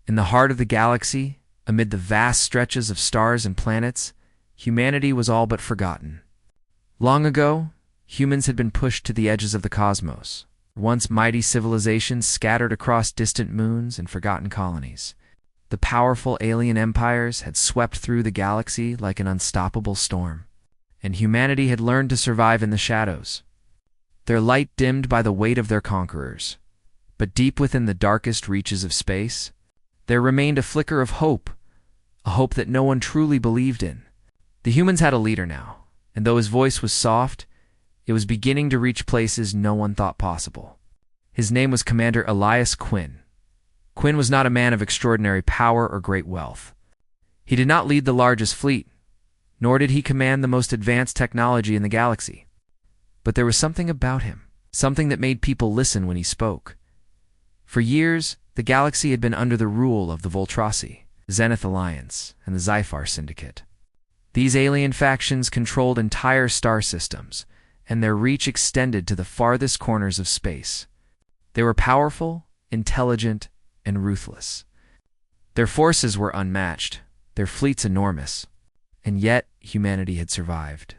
In the heart of the galaxy, amid the vast stretches of stars and planets, humanity was all but forgotten. Long ago, humans had been pushed to the edges of the cosmos, once mighty civilizations scattered across distant moons and forgotten colonies. The powerful alien empires had swept through the galaxy like an unstoppable storm, and humanity had learned to survive in the shadows, their light dimmed by the weight of their conquerors. But deep within the darkest reaches of space, there remained a flicker of hope, a hope that no one truly believed in. The humans had a leader now, and though his voice was soft, it was beginning to reach places no one thought possible. His name was Commander Elias Quinn. Quinn was not a man of extraordinary power or great wealth. He did not lead the largest fleet, nor did he command the most advanced technology in the galaxy. But there was something about him, something that made people listen when he spoke. For years, the galaxy had been under the rule of the Voltrasi, the Zenith Alliance, and the Zyphar Syndicate. These alien factions controlled entire star systems, and their reach extended to the farthest corners of space. They were powerful, intelligent, and ruthless. Their forces were unmatched, their fleets enormous, and yet humanity had survived.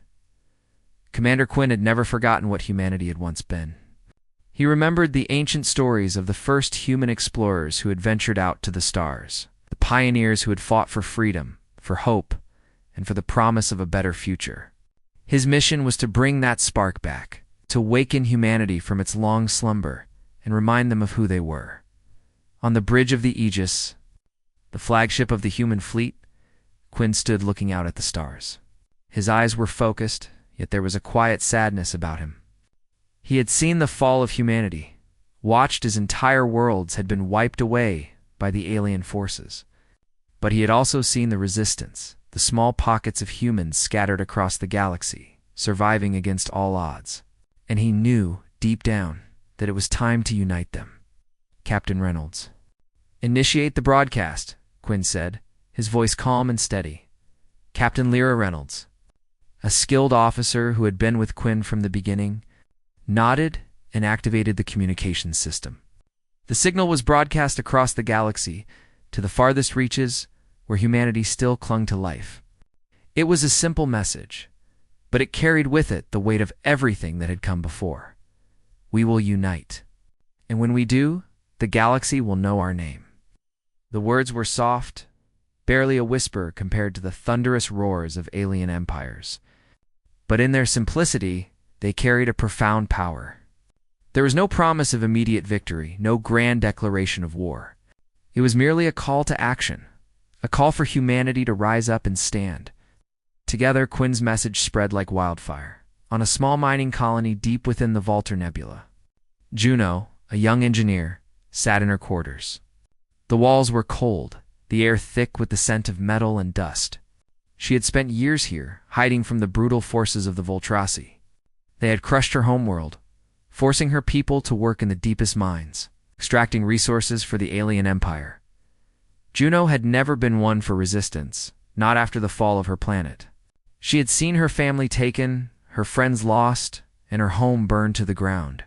Commander Quinn had never forgotten what humanity had once been. He remembered the ancient stories of the first human explorers who had ventured out to the stars, the pioneers who had fought for freedom, for hope, and for the promise of a better future. His mission was to bring that spark back, to waken humanity from its long slumber and remind them of who they were. On the bridge of the Aegis, the flagship of the human fleet, Quinn stood looking out at the stars. His eyes were focused, yet there was a quiet sadness about him. He had seen the fall of humanity, watched as entire worlds had been wiped away by the alien forces. But he had also seen the resistance, the small pockets of humans scattered across the galaxy, surviving against all odds. And he knew, deep down, that it was time to unite them. Captain Reynolds. "Initiate the broadcast," Quinn said, his voice calm and steady. Captain Lyra Reynolds, a skilled officer who had been with Quinn from the beginning, nodded and activated the communications system. The signal was broadcast across the galaxy to the farthest reaches where humanity still clung to life. It was a simple message, but it carried with it the weight of everything that had come before. We will unite, and when we do, the galaxy will know our name. The words were soft, barely a whisper compared to the thunderous roars of alien empires. But in their simplicity, they carried a profound power. There was no promise of immediate victory, no grand declaration of war. It was merely a call to action, a call for humanity to rise up and stand. Together, Quinn's message spread like wildfire, on a small mining colony deep within the Volta Nebula. Juno, a young engineer, sat in her quarters. The walls were cold, the air thick with the scent of metal and dust. She had spent years here, hiding from the brutal forces of the Voltrasi. They had crushed her homeworld, forcing her people to work in the deepest mines, extracting resources for the alien empire. Juno had never been one for resistance, not after the fall of her planet. She had seen her family taken, her friends lost, and her home burned to the ground.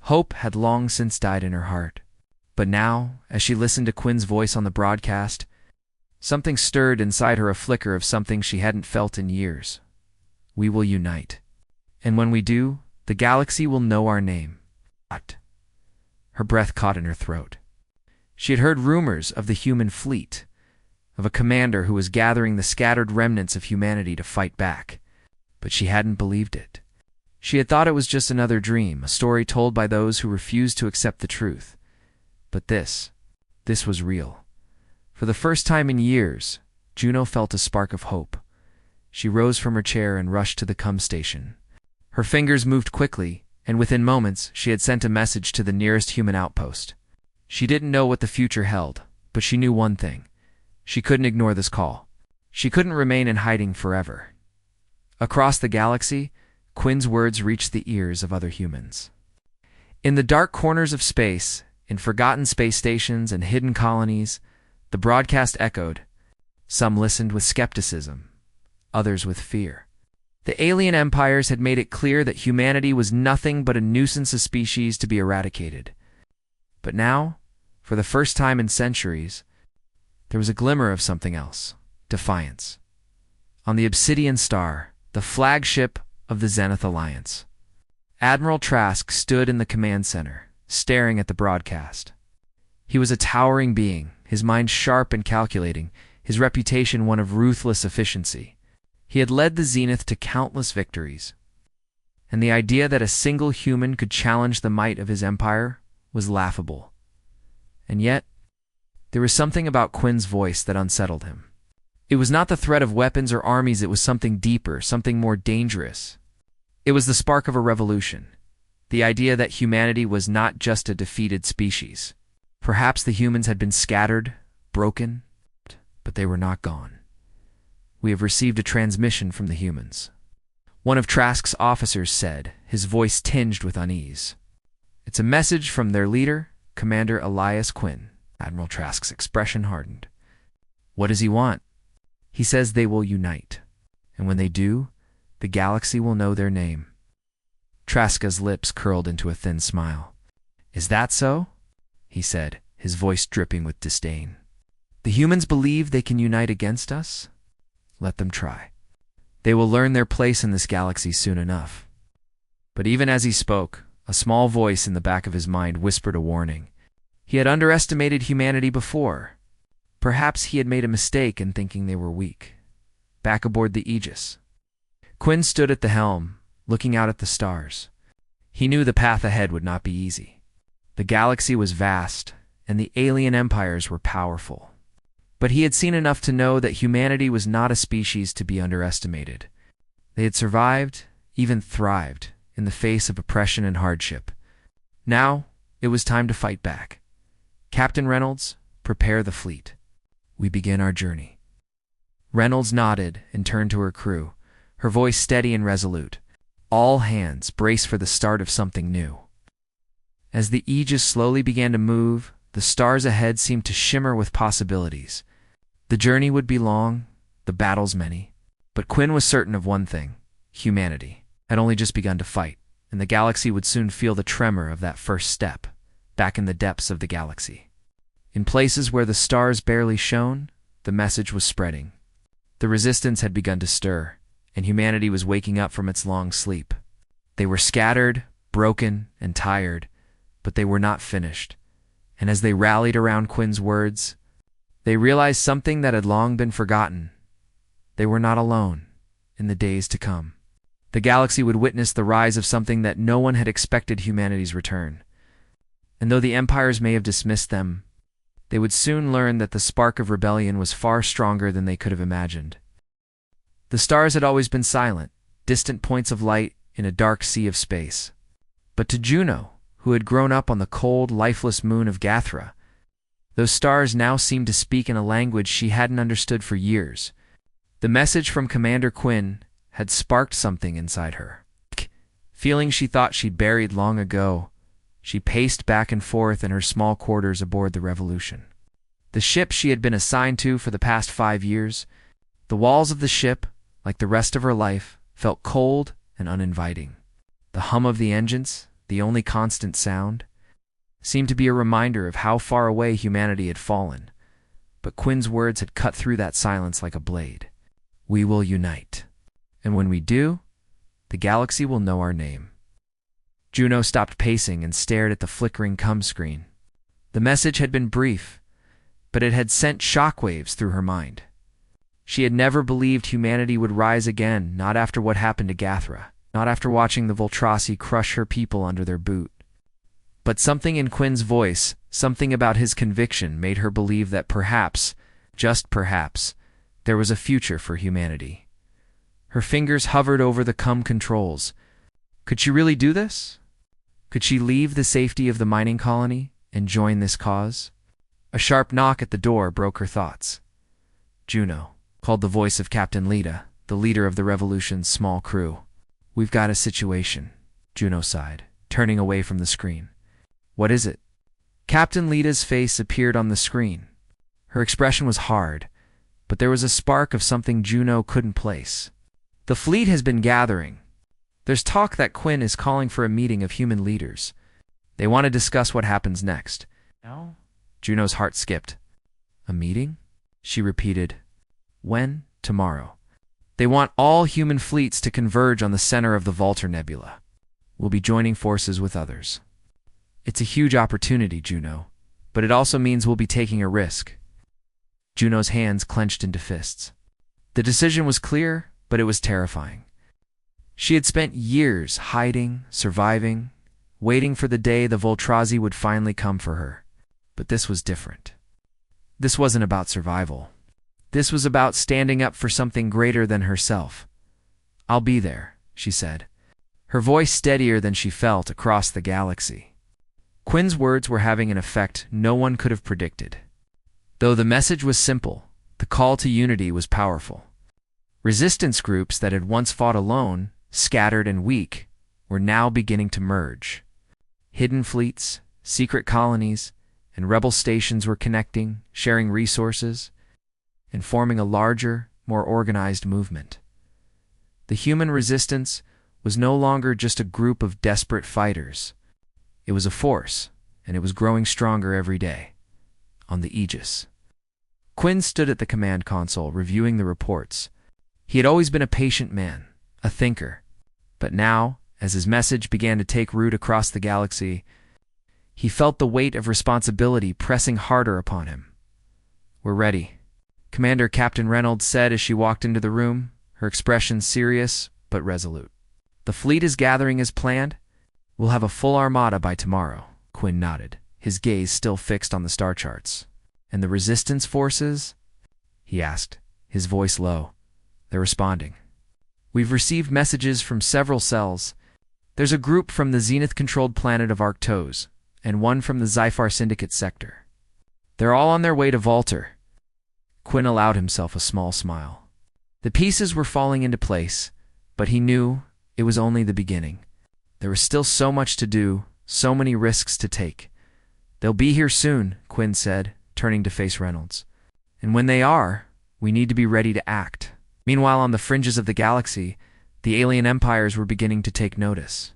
Hope had long since died in her heart. But now, as she listened to Quinn's voice on the broadcast, something stirred inside her, a flicker of something she hadn't felt in years. We will unite. And when we do, the galaxy will know our name. Her breath caught in her throat. She had heard rumors of the human fleet, of a commander who was gathering the scattered remnants of humanity to fight back. But she hadn't believed it. She had thought it was just another dream, a story told by those who refused to accept the truth. But this was real. For the first time in years, Juno felt a spark of hope. She rose from her chair and rushed to the com station. Her fingers moved quickly, and within moments she had sent a message to the nearest human outpost. She didn't know what the future held, but she knew one thing. She couldn't ignore this call. She couldn't remain in hiding forever. Across the galaxy, Quinn's words reached the ears of other humans. In the dark corners of space, in forgotten space stations and hidden colonies, the broadcast echoed. Some listened with skepticism, others with fear. The alien empires had made it clear that humanity was nothing but a nuisance of species to be eradicated. But now, for the first time in centuries, there was a glimmer of something else: defiance. On the Obsidian Star, the flagship of the Zenith Alliance, Admiral Trask stood in the command center, staring at the broadcast. He was a towering being, his mind sharp and calculating, his reputation one of ruthless efficiency. He had led the Zenith to countless victories, and the idea that a single human could challenge the might of his empire was laughable. And yet, there was something about Quinn's voice that unsettled him. It was not the threat of weapons or armies, it was something deeper, something more dangerous. It was the spark of a revolution, the idea that humanity was not just a defeated species. Perhaps the humans had been scattered, broken, but they were not gone. We have received a transmission from the humans. One of Trask's officers said, his voice tinged with unease. It's a message from their leader, Commander Elias Quinn. Admiral Trask's expression hardened. What does he want? He says they will unite, and when they do, the galaxy will know their name. Traska's lips curled into a thin smile. Is that so? He said, his voice dripping with disdain. The humans believe they can unite against us? Let them try. They will learn their place in this galaxy soon enough. But even as he spoke, a small voice in the back of his mind whispered a warning. He had underestimated humanity before. Perhaps he had made a mistake in thinking they were weak. Back aboard the Aegis, Quinn stood at the helm, looking out at the stars. He knew the path ahead would not be easy. The galaxy was vast, and the alien empires were powerful. But he had seen enough to know that humanity was not a species to be underestimated. They had survived, even thrived, in the face of oppression and hardship. Now, it was time to fight back. Captain Reynolds, prepare the fleet. We begin our journey. Reynolds nodded and turned to her crew, her voice steady and resolute. All hands brace for the start of something new. As the Aegis slowly began to move, the stars ahead seemed to shimmer with possibilities. The journey would be long, the battles many, but Quinn was certain of one thing: humanity had only just begun to fight, and the galaxy would soon feel the tremor of that first step, back in the depths of the galaxy. In places where the stars barely shone, the message was spreading. The resistance had begun to stir, and humanity was waking up from its long sleep. They were scattered, broken, and tired, but they were not finished. And as they rallied around Quinn's words, they realized something that had long been forgotten. They were not alone in the days to come. The galaxy would witness the rise of something that no one had expected: humanity's return. And though the empires may have dismissed them, they would soon learn that the spark of rebellion was far stronger than they could have imagined. The stars had always been silent, distant points of light in a dark sea of space. But to Juno, who had grown up on the cold, lifeless moon of Gathra, those stars now seemed to speak in a language she hadn't understood for years. The message from Commander Quinn had sparked something inside her. Feeling she thought she'd buried long ago, she paced back and forth in her small quarters aboard the Revolution. The ship she had been assigned to for the past 5 years, the walls of the ship, like the rest of her life, felt cold and uninviting. The hum of the engines, the only constant sound, seemed to be a reminder of how far away humanity had fallen. But Quinn's words had cut through that silence like a blade. We will unite. And when we do, the galaxy will know our name. Juno stopped pacing and stared at the flickering screen. The message had been brief, but it had sent shockwaves through her mind. She had never believed humanity would rise again, not after what happened to Gathra, not after watching the Voltrasi crush her people under their boot. But something in Quinn's voice, something about his conviction, made her believe that perhaps, just perhaps, there was a future for humanity. Her fingers hovered over the controls. Could she really do this? Could she leave the safety of the mining colony and join this cause? A sharp knock at the door broke her thoughts. Juno, called the voice of Captain Lita, the leader of the Revolution's small crew. We've got a situation, Juno sighed, turning away from the screen. What is it? Captain Lita's face appeared on the screen. Her expression was hard, but there was a spark of something Juno couldn't place. The fleet has been gathering. There's talk that Quinn is calling for a meeting of human leaders. They want to discuss what happens next. No? Juno's heart skipped. A meeting? She repeated. When? Tomorrow. They want all human fleets to converge on the center of the Vulture Nebula. We'll be joining forces with others. It's a huge opportunity, Juno, but it also means we'll be taking a risk. Juno's hands clenched into fists. The decision was clear, but it was terrifying. She had spent years hiding, surviving, waiting for the day the Voltrazi would finally come for her. But this was different. This wasn't about survival. This was about standing up for something greater than herself. I'll be there, she said, her voice steadier than she felt across the galaxy. Quinn's words were having an effect no one could have predicted. Though the message was simple, the call to unity was powerful. Resistance groups that had once fought alone, scattered and weak, were now beginning to merge. Hidden fleets, secret colonies, and rebel stations were connecting, sharing resources, and forming a larger, more organized movement. The human resistance was no longer just a group of desperate fighters. It was a force, and it was growing stronger every day. On the Aegis. Quinn stood at the command console, reviewing the reports. He had always been a patient man, a thinker. But now, as his message began to take root across the galaxy, he felt the weight of responsibility pressing harder upon him. We're ready, Commander Captain Reynolds said as she walked into the room, her expression serious but resolute. The fleet is gathering as planned. We'll have a full armada by tomorrow. Quinn nodded, his gaze still fixed on the star charts. And the resistance forces? He asked, his voice low. They're responding. We've received messages from several cells. There's a group from the Zenith-controlled planet of Arctos, and one from the Zyphar Syndicate sector. They're all on their way to Vulture. Quinn allowed himself a small smile. The pieces were falling into place, but he knew it was only the beginning. There was still so much to do, so many risks to take. They'll be here soon, Quinn said, turning to face Reynolds. And when they are, we need to be ready to act. Meanwhile, on the fringes of the galaxy, the alien empires were beginning to take notice.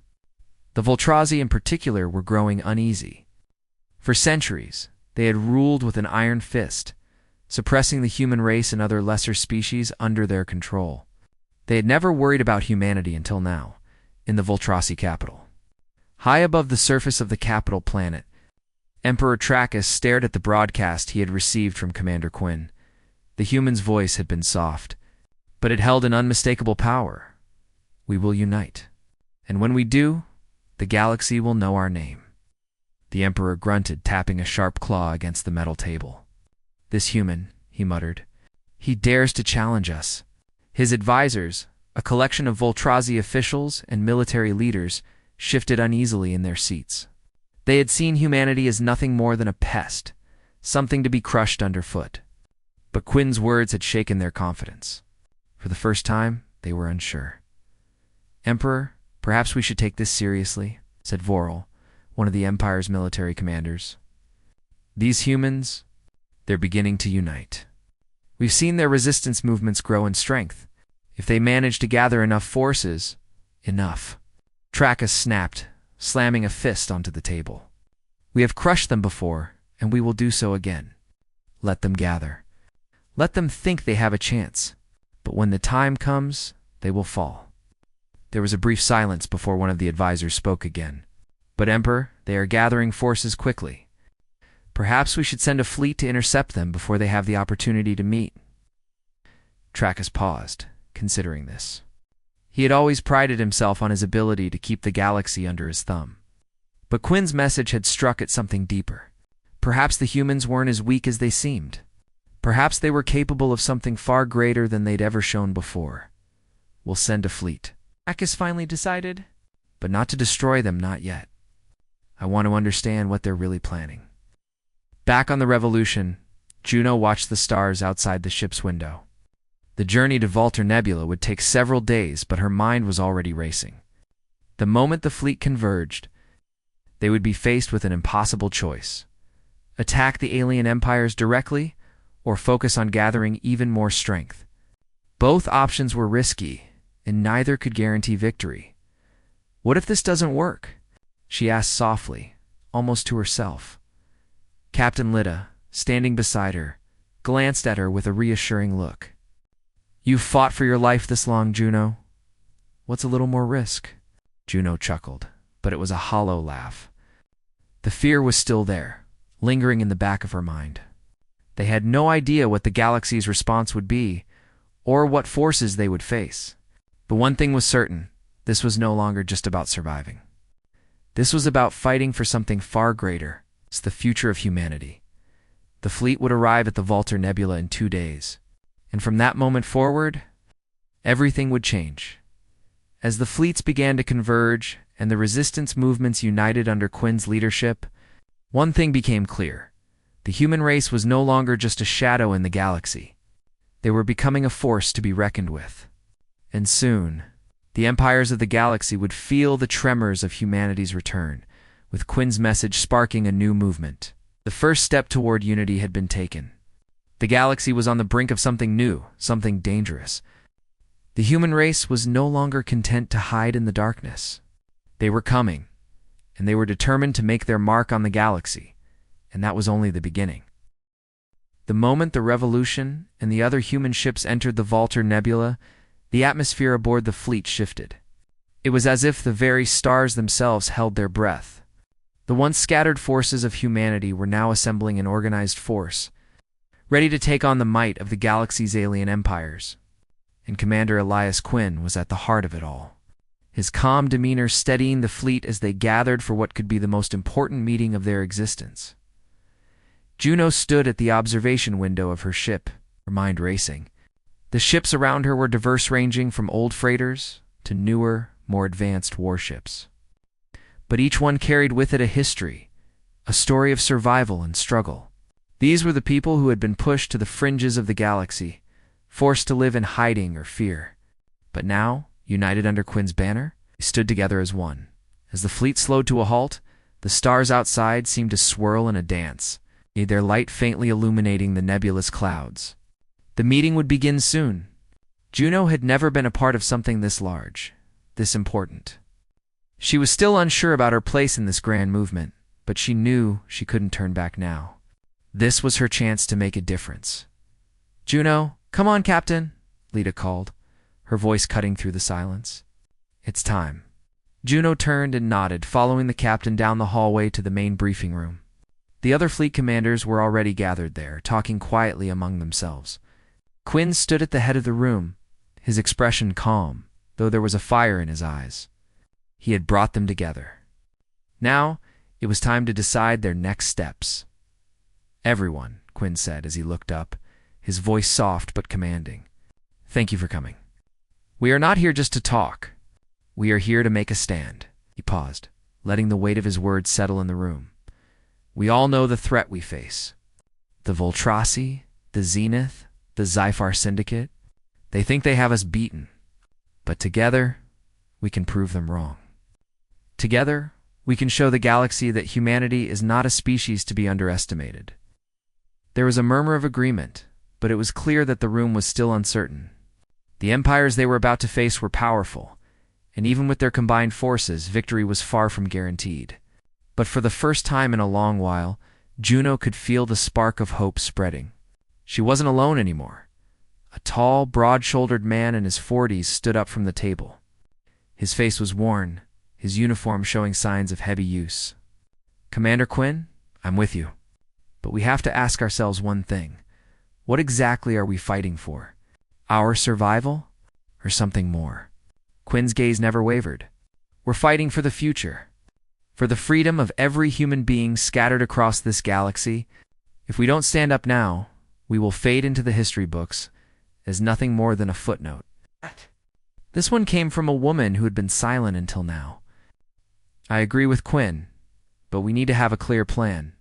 The Voltrazi in particular were growing uneasy. For centuries, they had ruled with an iron fist, suppressing the human race and other lesser species under their control. They had never worried about humanity until now, in the Voltrazi capital. High above the surface of the capital planet, Emperor Trachis stared at the broadcast he had received from Commander Quinn. The human's voice had been soft, but it held an unmistakable power. We will unite. And when we do, the galaxy will know our name. The Emperor grunted, tapping a sharp claw against the metal table. This human, he muttered. He dares to challenge us. His advisors, a collection of Voltrazi officials and military leaders, shifted uneasily in their seats. They had seen humanity as nothing more than a pest, something to be crushed underfoot. But Quinn's words had shaken their confidence. For the first time, they were unsure. Emperor, perhaps we should take this seriously, said Vorel, one of the Empire's military commanders. These humans, they're beginning to unite. We've seen their resistance movements grow in strength. If they manage to gather enough forces, enough. Trachis snapped, slamming a fist onto the table. We have crushed them before, and we will do so again. Let them gather. Let them think they have a chance. But when the time comes, they will fall. There was a brief silence before one of the advisors spoke again. But Emperor, they are gathering forces quickly. Perhaps we should send a fleet to intercept them before they have the opportunity to meet. Trachis paused, considering this. He had always prided himself on his ability to keep the galaxy under his thumb. But Quinn's message had struck at something deeper. Perhaps the humans weren't as weak as they seemed. Perhaps they were capable of something far greater than they'd ever shown before. We'll send a fleet. Trachis finally decided, but not to destroy them, not yet. I want to understand what they're really planning. Back on the Revolution, Juno watched the stars outside the ship's window. The journey to Vulture Nebula would take several days, but her mind was already racing. The moment the fleet converged, they would be faced with an impossible choice. Attack the alien empires directly, or focus on gathering even more strength. Both options were risky, and neither could guarantee victory. What if this doesn't work? She asked softly, almost to herself. Captain Lyta, standing beside her, glanced at her with a reassuring look. "You've fought for your life this long, Juno. What's a little more risk?" Juno chuckled, but it was a hollow laugh. The fear was still there, lingering in the back of her mind. They had no idea what the galaxy's response would be, or what forces they would face. But one thing was certain: this was no longer just about surviving. This was about fighting for something far greater. It's the future of humanity. The fleet would arrive at the Vulture Nebula in 2 days, and from that moment forward, everything would change. As the fleets began to converge and the resistance movements united under Quinn's leadership, one thing became clear: the human race was no longer just a shadow in the galaxy. They were becoming a force to be reckoned with. And soon, the empires of the galaxy would feel the tremors of humanity's return, with Quinn's message sparking a new movement. The first step toward unity had been taken. The galaxy was on the brink of something new, something dangerous. The human race was no longer content to hide in the darkness. They were coming, and they were determined to make their mark on the galaxy, and that was only the beginning. The moment the Revolution and the other human ships entered the Vulture Nebula, the atmosphere aboard the fleet shifted. It was as if the very stars themselves held their breath. The once scattered forces of humanity were now assembling an organized force, ready to take on the might of the galaxy's alien empires. And Commander Elias Quinn was at the heart of it all, his calm demeanor steadying the fleet as they gathered for what could be the most important meeting of their existence. Juno stood at the observation window of her ship, her mind racing. The ships around her were diverse, ranging from old freighters to newer, more advanced warships. But each one carried with it a history, a story of survival and struggle. These were the people who had been pushed to the fringes of the galaxy, forced to live in hiding or fear. But now, united under Quinn's banner, they stood together as one. As the fleet slowed to a halt, the stars outside seemed to swirl in a dance, their light faintly illuminating the nebulous clouds. The meeting would begin soon. Juno had never been a part of something this large, this important. She was still unsure about her place in this grand movement, but she knew she couldn't turn back now. This was her chance to make a difference. "Juno, come on, Captain," Lita called, her voice cutting through the silence. "It's time." Juno turned and nodded, following the captain down the hallway to the main briefing room. The other fleet commanders were already gathered there, talking quietly among themselves. Quinn stood at the head of the room, his expression calm, though there was a fire in his eyes. He had brought them together. Now, it was time to decide their next steps. "Everyone," Quinn said as he looked up, his voice soft but commanding, "thank you for coming. We are not here just to talk. We are here to make a stand." He paused, letting the weight of his words settle in the room. "We all know the threat we face. The Voltrasi, the Zenith, the Zyphar Syndicate, they think they have us beaten. But together, we can prove them wrong. Together, we can show the galaxy that humanity is not a species to be underestimated." There was a murmur of agreement, but it was clear that the room was still uncertain. The empires they were about to face were powerful, and even with their combined forces, victory was far from guaranteed. But for the first time in a long while, Juno could feel the spark of hope spreading. She wasn't alone anymore. A tall, broad-shouldered man in his 40s stood up from the table. His face was worn, his uniform showing signs of heavy use. "Commander Quinn, I'm with you. But we have to ask ourselves one thing. What exactly are we fighting for? Our survival, or something more?" Quinn's gaze never wavered. "We're fighting for the future. For the freedom of every human being scattered across this galaxy. If we don't stand up now, we will fade into the history books as nothing more than a footnote." This one came from a woman who had been silent until now. "I agree with Quinn, but we need to have a clear plan.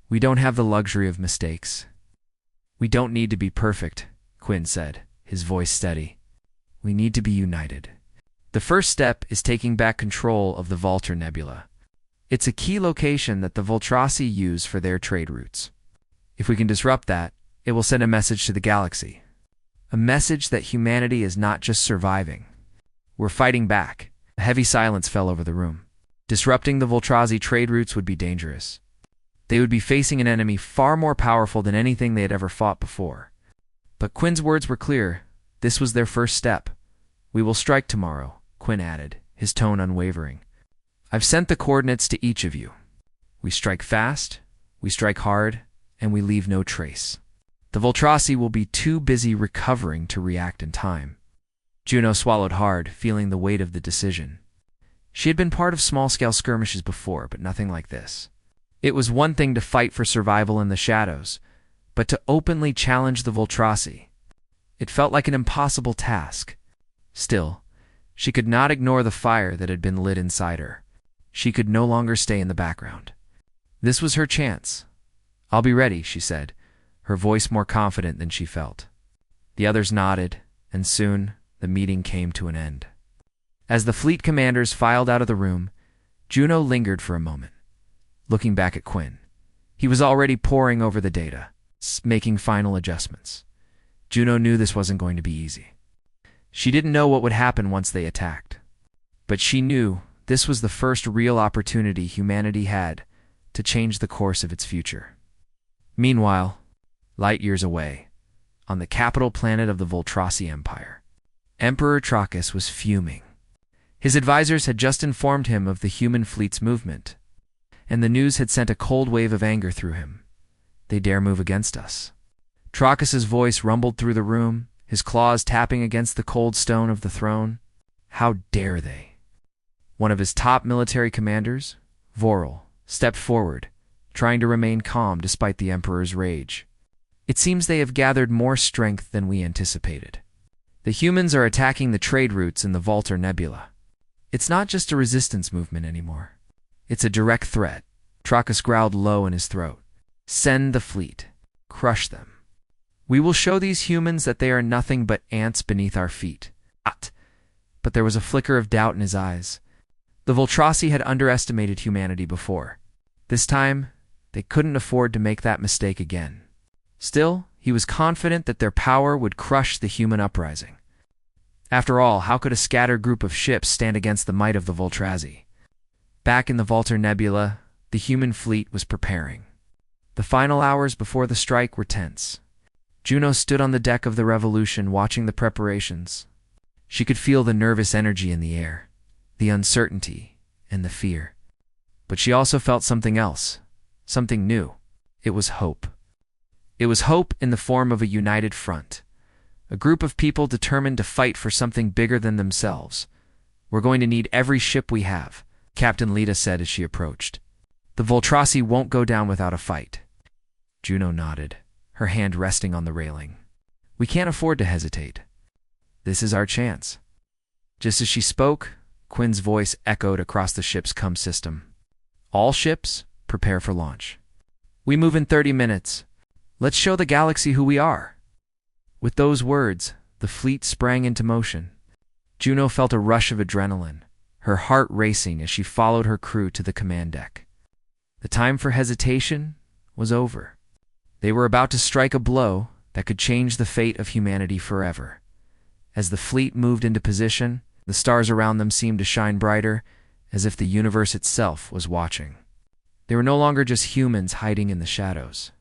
We don't have the luxury of mistakes." "We don't need to be perfect," Quinn said, his voice steady. "We need to be united. The first step is taking back control of the Vulture Nebula. It's a key location that the Voltrasi use for their trade routes. If we can disrupt that, it will send a message to the galaxy. A message that humanity is not just surviving. We're fighting back." A heavy silence fell over the room. Disrupting the Voltrasi trade routes would be dangerous. They would be facing an enemy far more powerful than anything they had ever fought before. But Quinn's words were clear. This was their first step. "We will strike tomorrow," Quinn added, his tone unwavering. "I've sent the coordinates to each of you. We strike fast, we strike hard, and we leave no trace. The Voltrasi will be too busy recovering to react in time." Juno swallowed hard, feeling the weight of the decision. She had been part of small-scale skirmishes before, but nothing like this. It was one thing to fight for survival in the shadows, but to openly challenge the Voltrasi. It felt like an impossible task. Still, she could not ignore the fire that had been lit inside her. She could no longer stay in the background. This was her chance. "I'll be ready," she said, her voice more confident than she felt. The others nodded, and soon the meeting came to an end. As the fleet commanders filed out of the room, Juno lingered for a moment, looking back at Quinn. He was already poring over the data, making final adjustments. Juno knew this wasn't going to be easy. She didn't know what would happen once they attacked. But she knew this was the first real opportunity humanity had to change the course of its future. Meanwhile, light years away, on the capital planet of the Voltrasi Empire, Emperor Trachis was fuming. His advisors had just informed him of the human fleet's movement, and the news had sent a cold wave of anger through him. "They dare move against us." Trachis' voice rumbled through the room, his claws tapping against the cold stone of the throne. How dare they? One of his top military commanders, Vorel, stepped forward, trying to remain calm despite the Emperor's rage. "It seems they have gathered more strength than we anticipated. The humans are attacking the trade routes in the Volta Nebula. It's not just a resistance movement anymore. It's a direct threat." Trachis growled low in his throat. "Send the fleet. Crush them. We will show these humans that they are nothing but ants beneath our feet." But there was a flicker of doubt in his eyes. The Voltrasi had underestimated humanity before. This time, they couldn't afford to make that mistake again. Still, he was confident that their power would crush the human uprising. After all, how could a scattered group of ships stand against the might of the Voltrasi? Back in the Volta Nebula, the human fleet was preparing. The final hours before the strike were tense. Juno stood on the deck of the Revolution watching the preparations. She could feel the nervous energy in the air, the uncertainty, and the fear. But she also felt something else, something new. It was hope. It was hope in the form of a united front, a group of people determined to fight for something bigger than themselves. "We're going to need every ship we have," Captain Lita said as she approached. "The Voltrasi won't go down without a fight." Juno nodded, her hand resting on the railing. "We can't afford to hesitate. This is our chance." Just as she spoke, Quinn's voice echoed across the ship's comm system. "All ships, prepare for launch. We move in 30 minutes. Let's show the galaxy who we are." With those words, the fleet sprang into motion. Juno felt a rush of adrenaline, her heart racing as she followed her crew to the command deck. The time for hesitation was over. They were about to strike a blow that could change the fate of humanity forever. As the fleet moved into position, the stars around them seemed to shine brighter, as if the universe itself was watching. They were no longer just humans hiding in the shadows.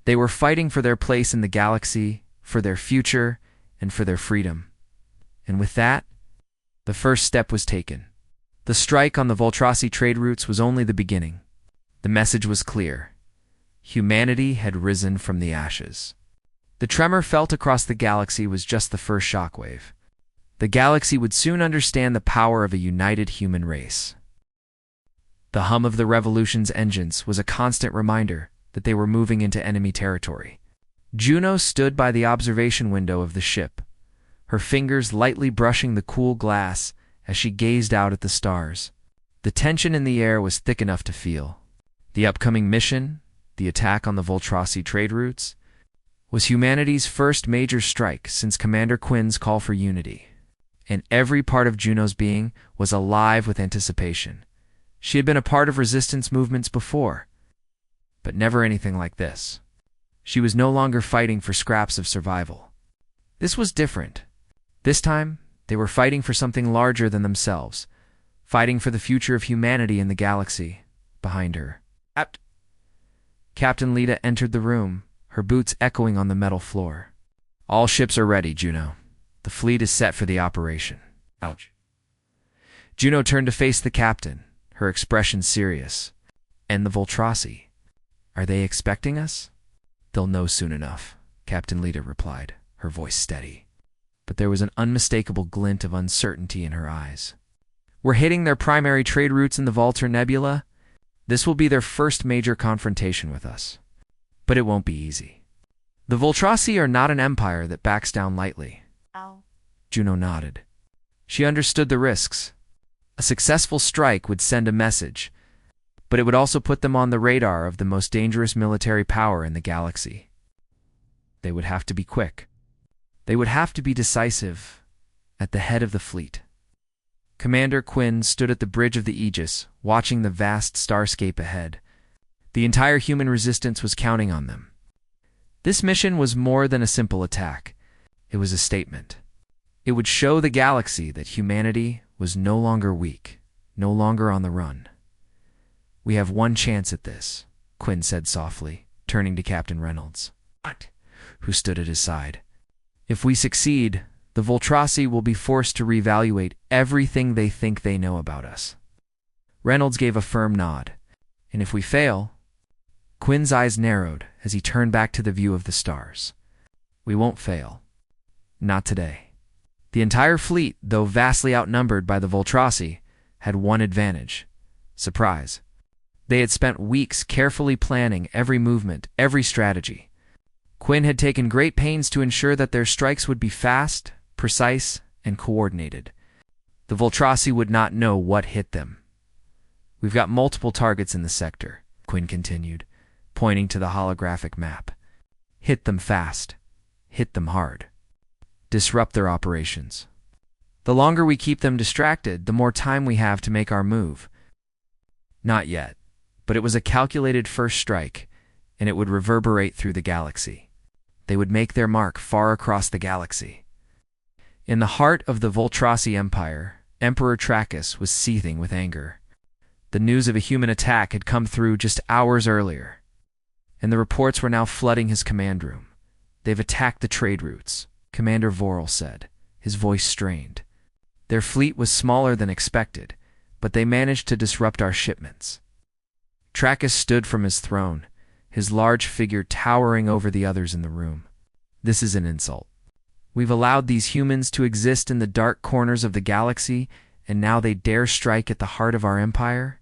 They were fighting for their place in the galaxy, for their future, and for their freedom. And with that, the first step was taken. The strike on the Voltrasi trade routes was only the beginning. The message was clear. Humanity had risen from the ashes. The tremor felt across the galaxy was just the first shockwave. The galaxy would soon understand the power of a united human race. The hum of the Revolution's engines was a constant reminder that they were moving into enemy territory. Juno stood by the observation window of the ship, her fingers lightly brushing the cool glass as she gazed out at the stars. The tension in the air was thick enough to feel. The upcoming mission, the attack on the Voltrasi trade routes, was humanity's first major strike since Commander Quinn's call for unity. And every part of Juno's being was alive with anticipation. She had been a part of resistance movements before, but never anything like this. She was no longer fighting for scraps of survival. This was different. This time, they were fighting for something larger than themselves, fighting for the future of humanity in the galaxy behind her. Captain Lyra entered the room, her boots echoing on the metal floor. All ships are ready, Juno. The fleet is set for the operation. Ouch. Juno turned to face the captain, her expression serious. And the Voltrassi? Are they expecting us? They'll know soon enough, Captain Lyra replied, her voice steady. But there was an unmistakable glint of uncertainty in her eyes. We're hitting their primary trade routes in the Volta Nebula. This will be their first major confrontation with us. But it won't be easy. The Voltrassi are not an empire that backs down lightly. Ow. Juno nodded. She understood the risks. A successful strike would send a message, but it would also put them on the radar of the most dangerous military power in the galaxy. They would have to be quick. They would have to be decisive, at the head of the fleet. Commander Quinn stood at the bridge of the Aegis, watching the vast starscape ahead. The entire human resistance was counting on them. This mission was more than a simple attack. It was a statement. It would show the galaxy that humanity was no longer weak, no longer on the run. We have one chance at this, Quinn said softly, turning to Captain Reynolds, who stood at his side. If we succeed, the Voltrassi will be forced to reevaluate everything they think they know about us. Reynolds gave a firm nod. And if we fail... Quinn's eyes narrowed as he turned back to the view of the stars. We won't fail. Not today. The entire fleet, though vastly outnumbered by the Voltrassi, had one advantage. Surprise. They had spent weeks carefully planning every movement, every strategy. Quinn had taken great pains to ensure that their strikes would be fast, precise, and coordinated. The Voltrassi would not know what hit them. We've got multiple targets in the sector, Quinn continued, pointing to the holographic map. Hit them fast. Hit them hard. Disrupt their operations. The longer we keep them distracted, the more time we have to make our move. Not yet, but it was a calculated first strike, and it would reverberate through the galaxy. They would make their mark far across the galaxy. In the heart of the Voltrassi Empire, Emperor Trachis was seething with anger. The news of a human attack had come through just hours earlier, and the reports were now flooding his command room. They've attacked the trade routes, Commander Vorel said, his voice strained. Their fleet was smaller than expected, but they managed to disrupt our shipments. Trachis stood from his throne, his large figure towering over the others in the room. This is an insult. We've allowed these humans to exist in the dark corners of the galaxy, and now they dare strike at the heart of our empire?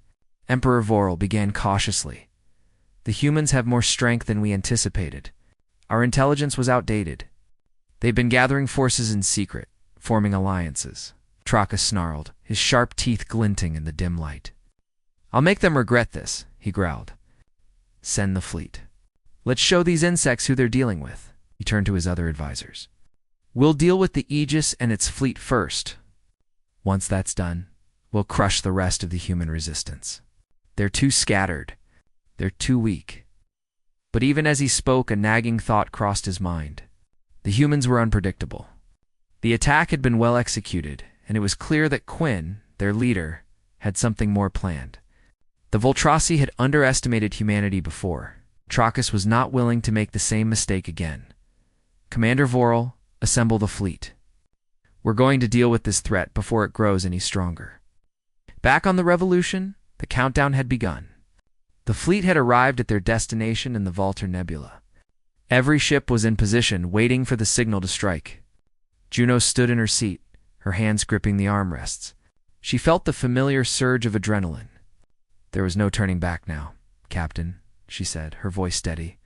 Emperor Vorel began cautiously. The humans have more strength than we anticipated. Our intelligence was outdated. They've been gathering forces in secret, forming alliances. Trachis snarled, his sharp teeth glinting in the dim light. I'll make them regret this, he growled. Send the fleet. Let's show these insects who they're dealing with. He turned to his other advisors. We'll deal with the Aegis and its fleet first. Once that's done, we'll crush the rest of the human resistance. They're too scattered. They're too weak. But even as he spoke, a nagging thought crossed his mind. The humans were unpredictable. The attack had been well executed, and it was clear that Quinn, their leader, had something more planned. The Voltrassi had underestimated humanity before. Trachis was not willing to make the same mistake again. Commander Vorel, assemble the fleet. We're going to deal with this threat before it grows any stronger. Back on the Revolution, the countdown had begun. The fleet had arrived at their destination in the Volta Nebula. Every ship was in position, waiting for the signal to strike. Juno stood in her seat, her hands gripping the armrests. She felt the familiar surge of adrenaline. There was no turning back now, Captain, she said, her voice steady.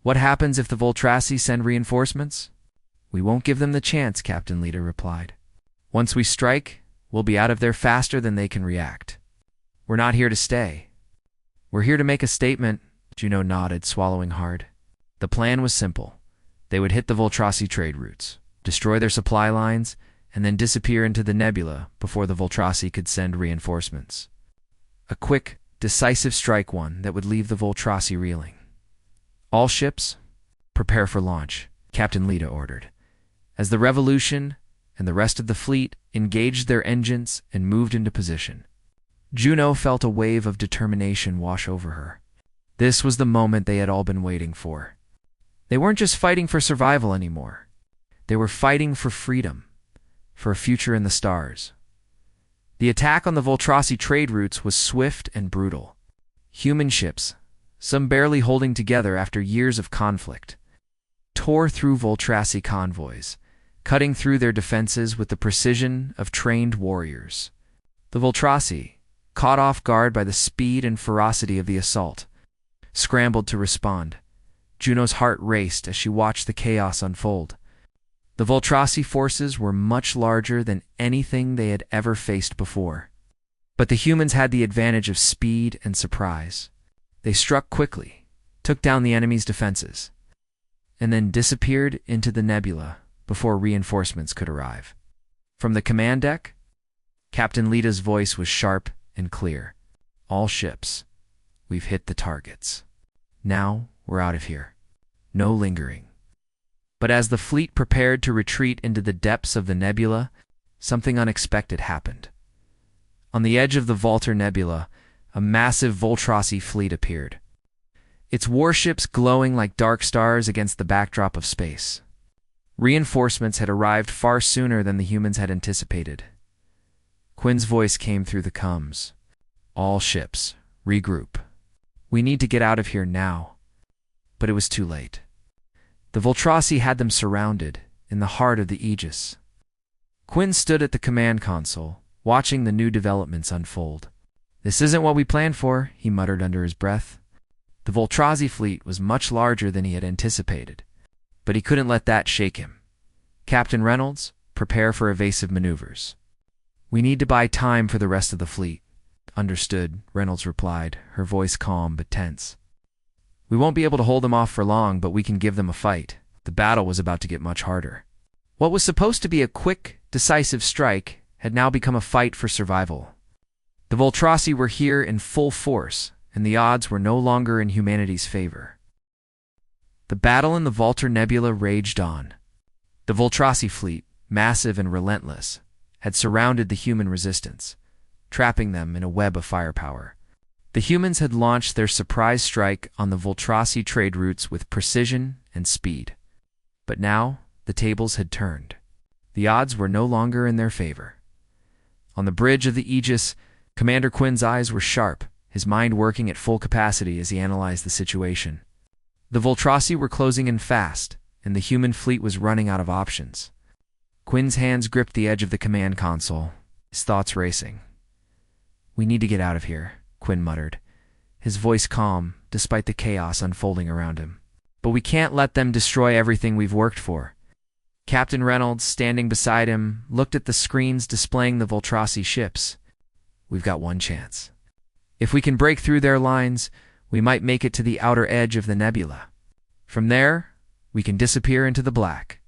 What happens if the Voltrassi send reinforcements? We won't give them the chance, Captain Lyra replied. Once we strike, we'll be out of there faster than they can react. We're not here to stay. We're here to make a statement, Juno nodded, swallowing hard. The plan was simple. They would hit the Voltrassi trade routes, destroy their supply lines, and then disappear into the nebula before the Voltrassi could send reinforcements. A quick, decisive strike, one that would leave the Voltrassi reeling. All ships, prepare for launch, Captain Lyra ordered. As the Revolution and the rest of the fleet engaged their engines and moved into position, Juno felt a wave of determination wash over her. This was the moment they had all been waiting for. They weren't just fighting for survival anymore. They were fighting for freedom, for a future in the stars. The attack on the Voltrasi trade routes was swift and brutal. Human ships, some barely holding together after years of conflict, tore through Voltrasi convoys, cutting through their defenses with the precision of trained warriors. The Voltrasi, caught off guard by the speed and ferocity of the assault, scrambled to respond. Juno's heart raced as she watched the chaos unfold. The Voltrasi forces were much larger than anything they had ever faced before. But the humans had the advantage of speed and surprise. They struck quickly, took down the enemy's defenses, and then disappeared into the nebula before reinforcements could arrive. From the command deck, Captain Lita's voice was sharp and clear. "All ships, we've hit the targets. Now we're out of here. No lingering." But as the fleet prepared to retreat into the depths of the nebula, something unexpected happened. On the edge of the Volter Nebula, a massive Voltrasi fleet appeared, its warships glowing like dark stars against the backdrop of space. Reinforcements had arrived far sooner than the humans had anticipated. Quinn's voice came through the comms. "All ships, regroup. We need to get out of here now." But it was too late. The Voltrasi had them surrounded, in the heart of the Aegis. Quinn stood at the command console, watching the new developments unfold. "This isn't what we planned for," he muttered under his breath. The Voltrasi fleet was much larger than he had anticipated, but he couldn't let that shake him. "Captain Reynolds, prepare for evasive maneuvers." "We need to buy time for the rest of the fleet." "Understood," Reynolds replied, her voice calm but tense. "We won't be able to hold them off for long, but we can give them a fight." The battle was about to get much harder. What was supposed to be a quick, decisive strike had now become a fight for survival. The Voltrasi were here in full force, and the odds were no longer in humanity's favor. The battle in the Volter Nebula raged on. The Voltrasi fleet, massive and relentless, had surrounded the human resistance, trapping them in a web of firepower. The humans had launched their surprise strike on the Voltrasi trade routes with precision and speed. But now, the tables had turned. The odds were no longer in their favor. On the bridge of the Aegis, Commander Quinn's eyes were sharp, his mind working at full capacity as he analyzed the situation. The Voltrasi were closing in fast, and the human fleet was running out of options. Quinn's hands gripped the edge of the command console, his thoughts racing. "We need to get out of here," Quinn muttered, his voice calm despite the chaos unfolding around him. "But we can't let them destroy everything we've worked for." Captain Reynolds, standing beside him, looked at the screens displaying the Voltrasi ships. "We've got one chance. If we can break through their lines, we might make it to the outer edge of the nebula. From there, we can disappear into the black."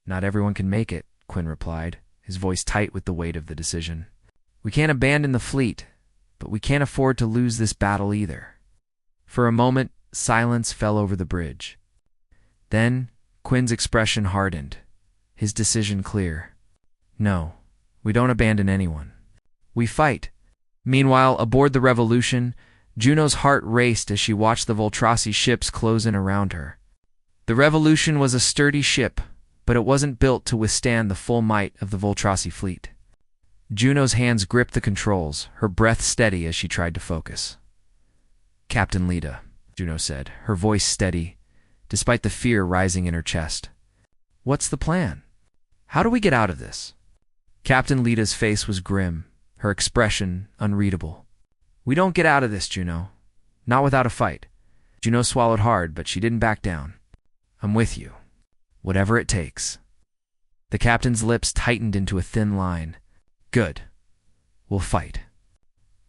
"Not everyone can make it," Quinn replied, his voice tight with the weight of the decision. "We can't abandon the fleet, but we can't afford to lose this battle either." For a moment, silence fell over the bridge. Then, Quinn's expression hardened, his decision clear. "No, we don't abandon anyone. We fight." Meanwhile, aboard the Revolution, Juno's heart raced as she watched the Voltrasi ships close in around her. The Revolution was a sturdy ship, but it wasn't built to withstand the full might of the Voltrasi fleet. Juno's hands gripped the controls, her breath steady as she tried to focus. "Captain Lita," Juno said, her voice steady, despite the fear rising in her chest. "What's the plan? How do we get out of this?" Captain Lita's face was grim, her expression unreadable. "We don't get out of this, Juno. Not without a fight." Juno swallowed hard, but she didn't back down. "I'm with you. Whatever it takes." The captain's lips tightened into a thin line. "Good. We'll fight.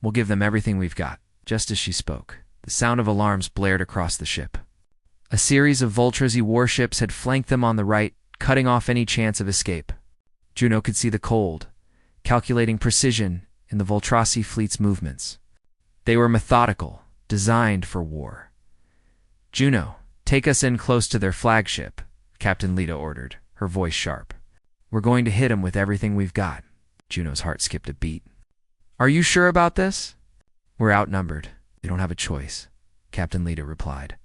We'll give them everything we've got." Just as she spoke, the sound of alarms blared across the ship. A series of Voltrasi warships had flanked them on the right, cutting off any chance of escape. Juno could see the cold, calculating precision in the Voltrasi fleet's movements. They were methodical, designed for war. "Juno, take us in close to their flagship," Captain Lita ordered, her voice sharp. "We're going to hit them with everything we've got." Juno's heart skipped a beat. "Are you sure about this?" "We're outnumbered. They don't have a choice," Captain Lyra replied.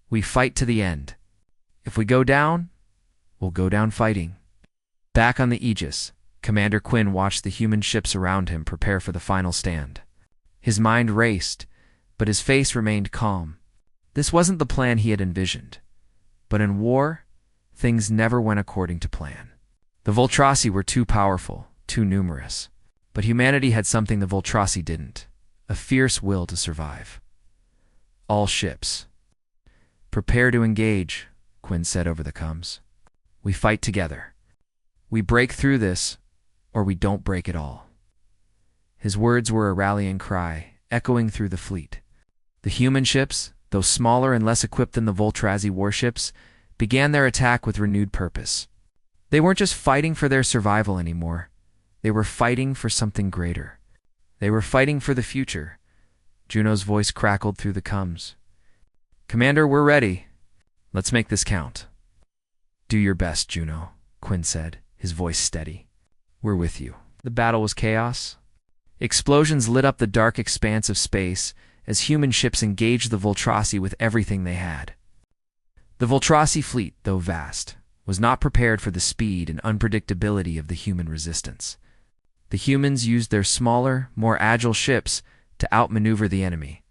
We fight to the end. If we go down, we'll go down fighting. Back on the Aegis, Commander Quinn watched the human ships around him prepare for the final stand. His mind raced, but his face remained calm. This wasn't the plan he had envisioned. But in war, things never went according to plan. The Voltrasi were too powerful, too numerous. But humanity had something the Voltrasi didn't: a fierce will to survive. All ships. Prepare to engage, Quinn said over the comms. We fight together. We break through this, or we don't break at all. His words were a rallying cry, echoing through the fleet. The human ships, though smaller and less equipped than the Voltrasi warships, began their attack with renewed purpose. They weren't just fighting for their survival anymore. They were fighting for something greater. They were fighting for the future. Juno's voice crackled through the comms. Commander, we're ready. Let's make this count. Do your best, Juno, Quinn said, his voice steady. We're with you. The battle was chaos. Explosions lit up the dark expanse of space as human ships engaged the Voltrasi with everything they had. The Voltrasi fleet, though vast, was not prepared for the speed and unpredictability of the human resistance. The humans used their smaller, more agile ships to outmaneuver the enemy,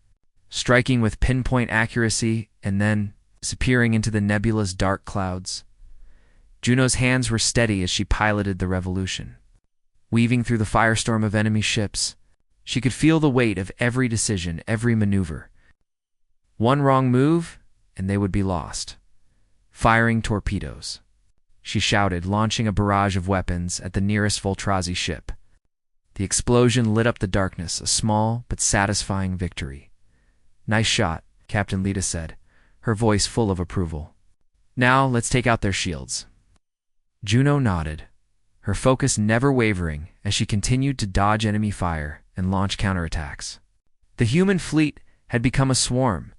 striking with pinpoint accuracy and then disappearing into the nebula's dark clouds. Juno's hands were steady as she piloted the revolution. Weaving through the firestorm of enemy ships, she could feel the weight of every decision, every maneuver. One wrong move, and they would be lost. Firing torpedoes. She shouted, launching a barrage of weapons at the nearest Voltrasi ship. The explosion lit up the darkness, a small but satisfying victory. Nice shot, Captain Lyra said, her voice full of approval. Now, let's take out their shields. Juno nodded, her focus never wavering as she continued to dodge enemy fire and launch counterattacks. The human fleet had become a swarm,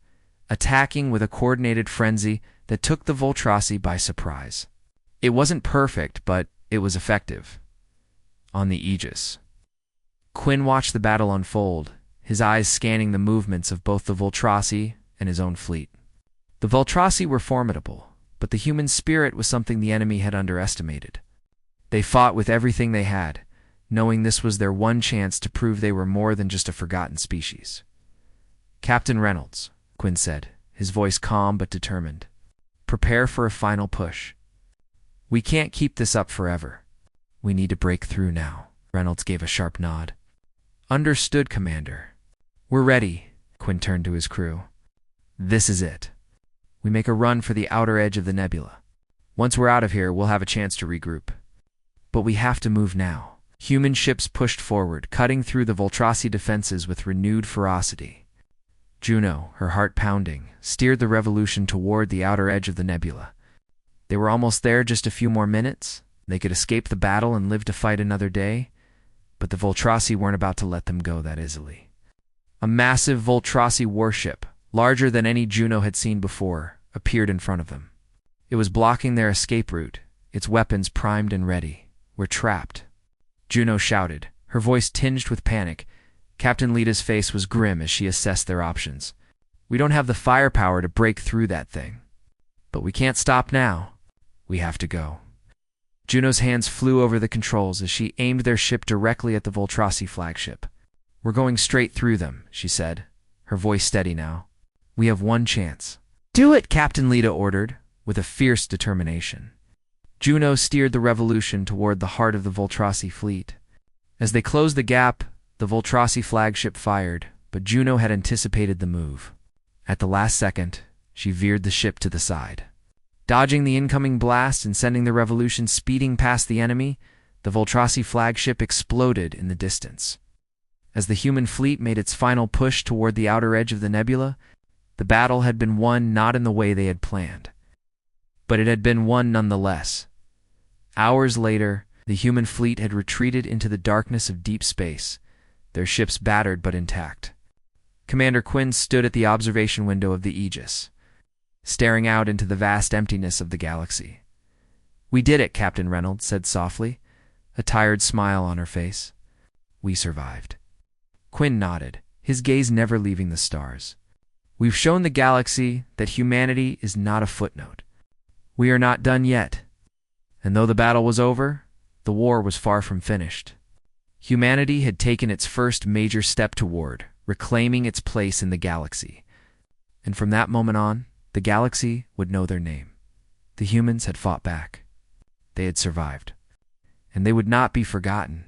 attacking with a coordinated frenzy that took the Voltrasi by surprise. It wasn't perfect, but it was effective. On the Aegis, Quinn watched the battle unfold, his eyes scanning the movements of both the Voltrasi and his own fleet. The Voltrasi were formidable, but the human spirit was something the enemy had underestimated. They fought with everything they had, knowing this was their one chance to prove they were more than just a forgotten species. Captain Reynolds, Quinn said, his voice calm but determined. Prepare for a final push. We can't keep this up forever. We need to break through now. Reynolds gave a sharp nod. Understood, Commander. We're ready, Quinn turned to his crew. This is it. We make a run for the outer edge of the nebula. Once we're out of here, we'll have a chance to regroup. But we have to move now. Human ships pushed forward, cutting through the Voltrasi defenses with renewed ferocity. Juno, her heart pounding, steered the revolution toward the outer edge of the nebula. They were almost there, just a few more minutes. They could escape the battle and live to fight another day. But the Voltrasi weren't about to let them go that easily. A massive Voltrasi warship, larger than any Juno had seen before, appeared in front of them. It was blocking their escape route, its weapons primed and ready. We're trapped. Juno shouted, her voice tinged with panic. Captain Lyra's face was grim as she assessed their options. We don't have the firepower to break through that thing. But we can't stop now. We have to go. Juno's hands flew over the controls as she aimed their ship directly at the Voltrasi flagship. We're going straight through them, she said, her voice steady now. We have one chance. Do it, Captain Lyra ordered, with a fierce determination. Juno steered the revolution toward the heart of the Voltrasi fleet. As they closed the gap, the Voltrasi flagship fired, but Juno had anticipated the move. At the last second, she veered the ship to the side. Dodging the incoming blast and sending the revolution speeding past the enemy, the Voltrasi flagship exploded in the distance. As the human fleet made its final push toward the outer edge of the nebula, the battle had been won not in the way they had planned. But it had been won nonetheless. Hours later, the human fleet had retreated into the darkness of deep space, their ships battered but intact. Commander Quinn stood at the observation window of the Aegis, staring out into the vast emptiness of the galaxy. We did it, Captain Reynolds said softly, a tired smile on her face. We survived. Quinn nodded, his gaze never leaving the stars. We've shown the galaxy that humanity is not a footnote. We are not done yet. And though the battle was over, the war was far from finished. Humanity had taken its first major step toward reclaiming its place in the galaxy. And from that moment on, the galaxy would know their name. The humans had fought back. They had survived. And they would not be forgotten.